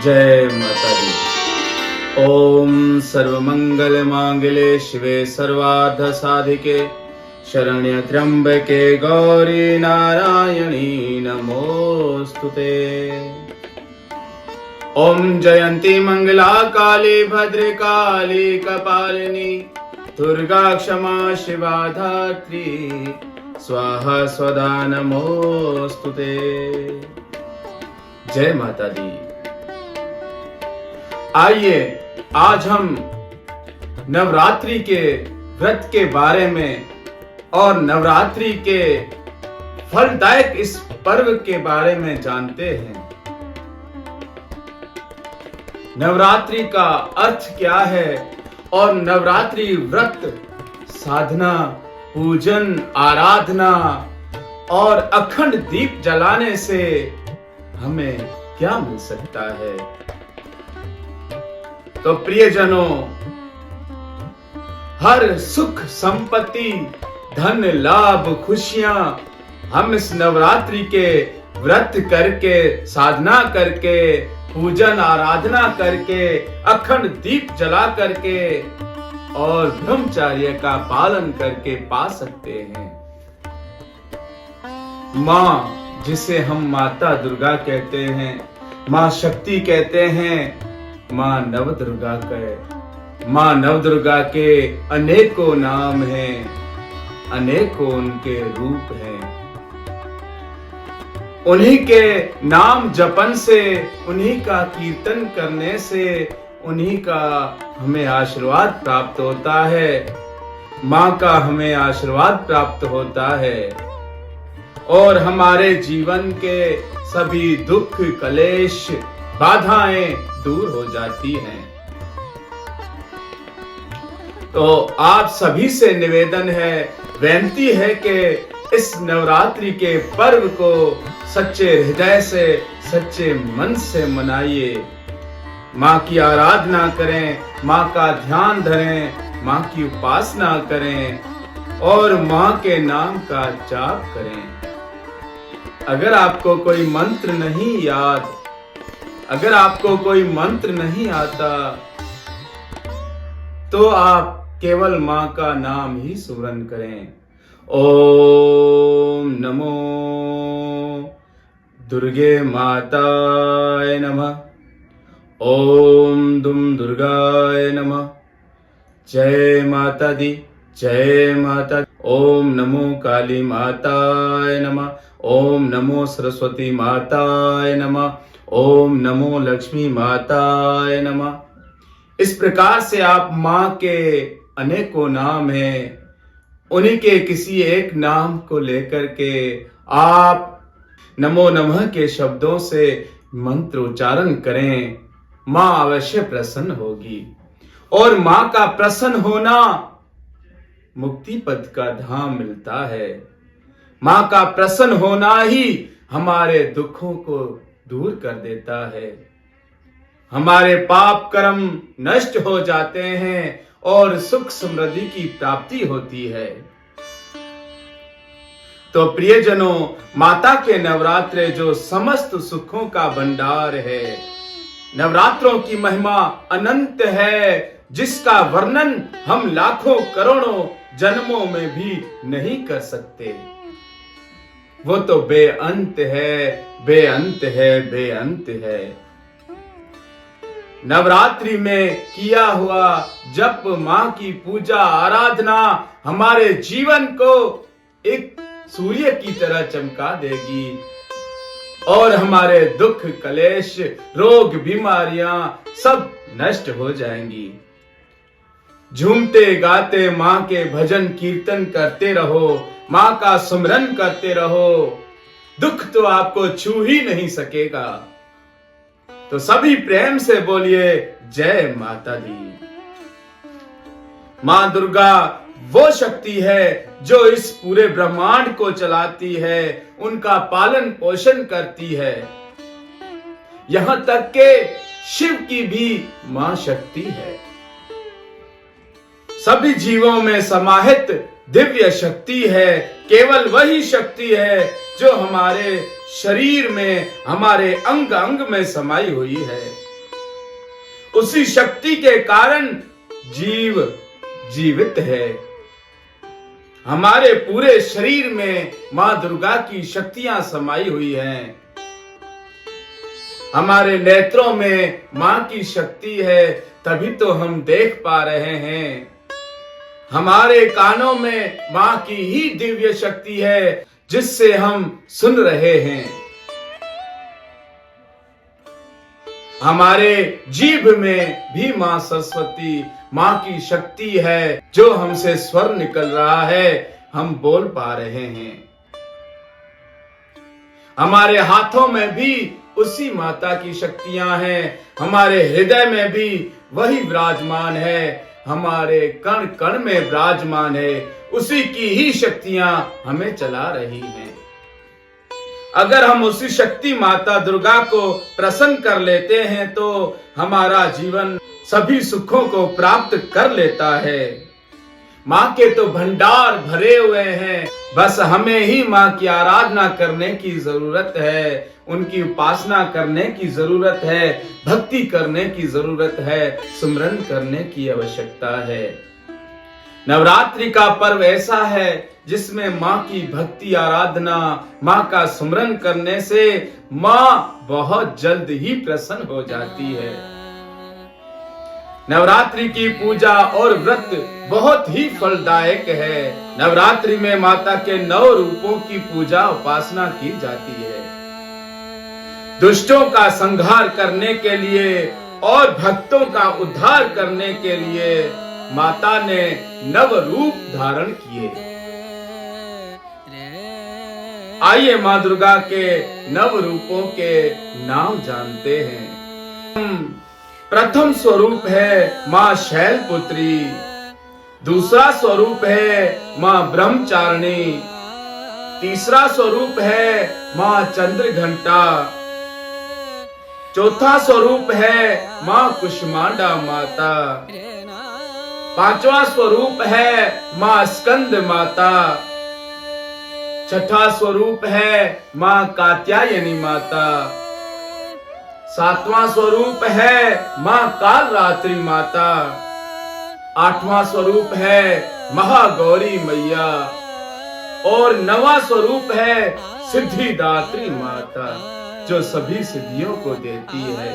जय माता दी। ओम सर्वमंगल मांगल्ये शिवे सर्वार्थ साधिके शरण्य त्र्यंबके गौरी नारायणी नमोस्तुते। ओम जयंती मंगला काली भद्रकाली कपालिनी दुर्गा क्षमा शिवा धात्री स्वाहा स्वधा नमोस्तुते। जय माता दी। आइए आज हम नवरात्रि के व्रत के बारे में और नवरात्रि के फलदायक इस पर्व के बारे में जानते हैं। नवरात्रि का अर्थ क्या है और नवरात्रि व्रत साधना, पूजन, आराधना और अखंड दीप जलाने से हमें क्या मिल सकता है। तो प्रियजनों, हर सुख संपत्ति, धन लाभ, खुशियां हम इस नवरात्रि के व्रत करके, साधना करके, पूजन आराधना करके, अखंड दीप जला करके और ब्रह्मचर्य का पालन करके पा सकते हैं। मां, जिसे हम माता दुर्गा कहते हैं, मां शक्ति कहते हैं, मां नवदुर्गा के अनेकों नाम हैं, अनेकों उनके रूप हैं। उन्हीं के नाम जपन से, उन्हीं का कीर्तन करने से, उन्हीं का हमें आशीर्वाद प्राप्त होता है। मां का हमें आशीर्वाद प्राप्त होता है और हमारे जीवन के सभी दुख, कलेश, बाधाएं दूर हो जाती हैं। तो आप सभी से निवेदन है, विनती है कि इस नवरात्रि के पर्व को सच्चे हृदय से, सच्चे मन से मनाइए। मां की आराधना करें, मां का ध्यान धरें, मां की उपासना करें और मां के नाम का जाप करें। अगर आपको कोई मंत्र नहीं याद, अगर आपको कोई मंत्र नहीं आता, तो आप केवल मां का नाम ही सुमरन करें। ओम नमो दुर्गे माताय नमः। ओम दुम दुर्गाय नमः। जय माता दी, जय माता दी। ओम नमो काली माताय नमः। ओम नमो सरस्वती माताय नमः। ओम नमो लक्ष्मी माताय नमः। इस प्रकार से आप मां के अनेकों नाम हैं, उन्हीं के किसी एक नाम को लेकर के आप नमो नमः के शब्दों से मंत्र उच्चारण करें। मां अवश्य प्रसन्न होगी और मां का प्रसन्न होना मुक्ति पद का धाम मिलता है। मां का प्रसन्न होना ही हमारे दुखों को दूर कर देता है। हमारे पाप कर्म नष्ट हो जाते हैं और सुख समृद्धि की प्राप्ति होती है। तो प्रियजनों, माता के नवरात्रे जो समस्त सुखों का भंडार है, नवरात्रों की महिमा अनंत है, जिसका वर्णन हम लाखों करोड़ों जन्मों में भी नहीं कर सकते। वो तो बेअंत है, बेअंत है, बेअंत है। नवरात्रि में किया हुआ जप, मां की पूजा आराधना हमारे जीवन को एक सूर्य की तरह चमका देगी और हमारे दुख, कलेश, रोग, बीमारियां सब नष्ट हो जाएंगी। झूमते गाते मां के भजन कीर्तन करते रहो, मां का सुमरन करते रहो, दुख तो आपको छू ही नहीं सकेगा। तो सभी प्रेम से बोलिए जय माता दी। मां दुर्गा वो शक्ति है जो इस पूरे ब्रह्मांड को चलाती है, उनका पालन पोषण करती है। यहां तक के शिव की भी मां शक्ति है। सभी जीवों में समाहित दिव्य शक्ति है। केवल वही शक्ति है जो हमारे शरीर में, हमारे अंग अंग में समाई हुई है। उसी शक्ति के कारण जीव जीवित है। हमारे पूरे शरीर में मां दुर्गा की शक्तियां समाई हुई हैं। हमारे नेत्रों में मां की शक्ति है, तभी तो हम देख पा रहे हैं। हमारे कानों में मां की ही दिव्य शक्ति है, जिससे हम सुन रहे हैं। हमारे जीभ में भी मां सरस्वती, मां की शक्ति है, जो हमसे स्वर निकल रहा है, हम बोल पा रहे हैं। हमारे हाथों में भी उसी माता की शक्तियां हैं। हमारे हृदय में भी वही विराजमान है। हमारे कण कण में विराजमान है। उसी की ही शक्तियां हमें चला रही हैं। अगर हम उसी शक्ति माता दुर्गा को प्रसन्न कर लेते हैं, तो हमारा जीवन सभी सुखों को प्राप्त कर लेता है। मां के तो भंडार भरे हुए हैं, बस हमें ही मां की आराधना करने की जरूरत है, उनकी उपासना करने की जरूरत है, भक्ति करने की जरूरत है, सुमिरन करने की आवश्यकता है। नवरात्रि का पर्व ऐसा है जिसमें मां की भक्ति आराधना, मां का सुमिरन करने से मां बहुत जल्द ही प्रसन्न हो जाती है। नवरात्रि की पूजा और व्रत बहुत ही फलदायक है। नवरात्रि में माता के 9 रूपों की पूजा उपासना की जाती है। दुष्टों का संहार करने के लिए और भक्तों का उद्धार करने के लिए माता ने 9 रूप धारण किए। आइए मां दुर्गा के 9 रूपों के नाम जानते हैं। प्रथम स्वरूप है मां शैलपुत्री, दूसरा स्वरूप है मां ब्रह्मचारिणी, तीसरा स्वरूप है मां चंद्रघंटा, चौथा स्वरूप है मां कुष्मांडा माता, पांचवा स्वरूप है मां स्कंद माता, छठा स्वरूप है मां कात्यायनी माता, सातवां स्वरूप है मां कालरात्रि माता, आठवां स्वरूप है महागौरी मैया और 9वां स्वरूप है सिद्धिदात्री माता, जो सभी सिद्धियों को देती है।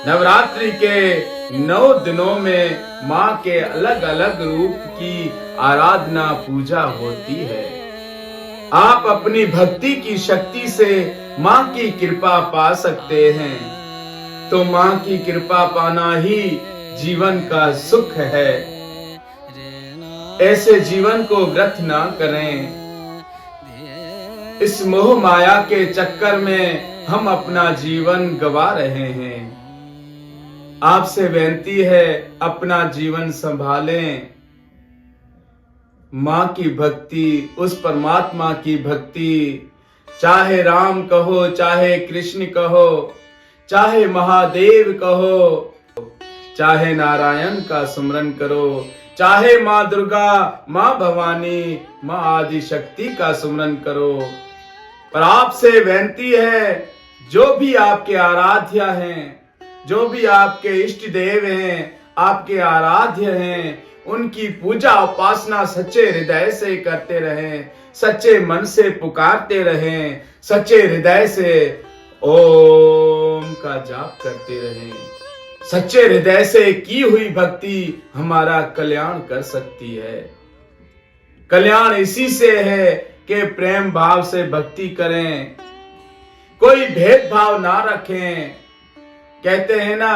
नवरात्रि के 9 दिनों में मां के अलग अलग रूप की आराधना पूजा होती है। आप अपनी भक्ति की शक्ति से मां की कृपा पा सकते हैं। तो मां की कृपा पाना ही जीवन का सुख है। ऐसे जीवन को व्यर्थ ना करें। इस मोह माया के चक्कर में हम अपना जीवन गवा रहे हैं। आपसे विनती है, अपना जीवन संभालें। मां की भक्ति, उस परमात्मा की भक्ति, चाहे राम कहो, चाहे कृष्ण कहो, चाहे महादेव कहो, चाहे नारायण का सुमिरन करो, चाहे मां दुर्गा, मां भवानी, मां आदि शक्ति का सुमिरन करो। पर आपसे विनती है, जो भी आपके आराध्य हैं, जो भी आपके इष्ट देव हैं, आपके आराध्य हैं, उनकी पूजा उपासना सच्चे हृदय से करते रहें, सच्चे मन से पुकारते रहें, सच्चे हृदय से ओम का जाप करते रहें। सच्चे हृदय से की हुई भक्ति हमारा कल्याण कर सकती है। कल्याण इसी से है कि प्रेम भाव से भक्ति करें, कोई भेदभाव ना रखें। कहते हैं ना,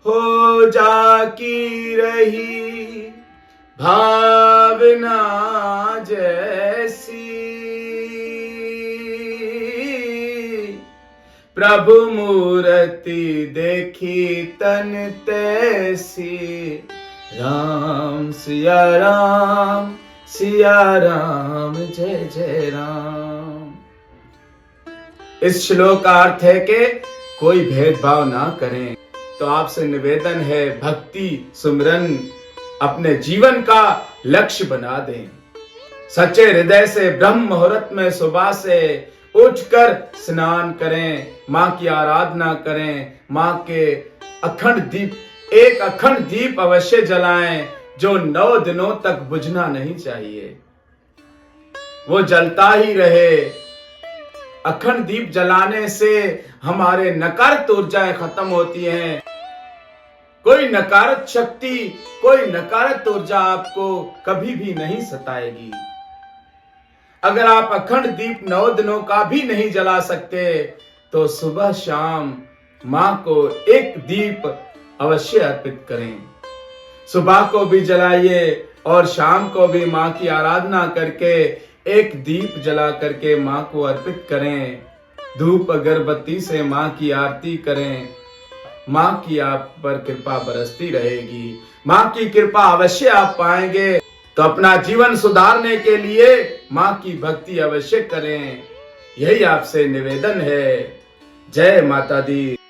हो जाकी रही भावना जैसी, प्रभु मूर्ति देखी तन तैसी, राम सिया राम, सिया राम जय जय राम। इस श्लोक का अर्थ है कि कोई भेदभाव ना करें। तो आपसे निवेदन है, भक्ति सुमिरन अपने जीवन का लक्ष्य बना दें। सच्चे हृदय से ब्रह्म मुहूर्त में सुबह से उठकर स्नान करें, मां की आराधना करें, मां के एक अखंड दीप अवश्य जलाएं, जो 9 दिनों तक बुझना नहीं चाहिए, वो जलता ही रहे। अखंड दीप जलाने से हमारे नकारात्मक ऊर्जाएं खत्म होती हैं। कोई नकारात्मक शक्ति, कोई नकारात्मक ऊर्जा आपको कभी भी नहीं सताएगी। अगर आप अखंड दीप 9 दिनों का भी नहीं जला सकते तो सुबह शाम मां को एक दीप अवश्य अर्पित करें। सुबह को भी जलाइए और शाम को भी मां की आराधना करके एक दीप जला करके मां को अर्पित करें। धूप अगरबत्ती से मां की आरती करें। मां की आप पर कृपा बरसती रहेगी। मां की कृपा अवश्य आप पाएंगे। तो अपना जीवन सुधारने के लिए मां की भक्ति अवश्य करें, यही आपसे निवेदन है। जय माता दी।